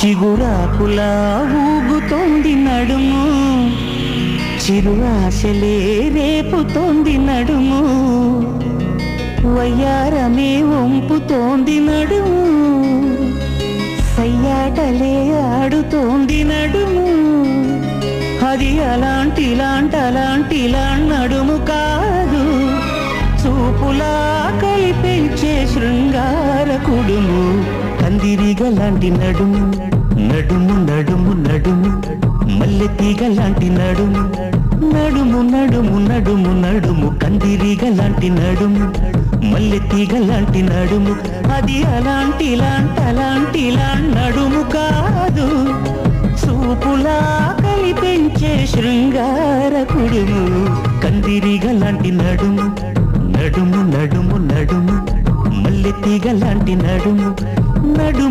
చిగురాకులా ఊగుతోంది నడుము, చిరు ఆశలే రేపుతోంది నడుము, వయ్యారమే వంపుతోంది నడుము, సయ్యాటలే ఆడుతోంది నడుము. అది అలాంటిలా నడుము కాదు, చూపులా కలిపించే శృంగార కుడుము, కందిరిగలాంటి నడుము, నడుము నడుము నడుము, మల్లెతీగలాంటి నడుము, నడుము నడుము నడుము నడుము, కందిరిగలాంటి నడుము, మల్లెతీగలాంటి నడుము. అది అలాంటిలా నడుము కాదు, చూపులా కలిపించే శృంగార కుడుము, కందిరిగలాంటి నడుము, నడుము నడుము నడుము, మల్లెతీగలాంటి నడుము, నడుము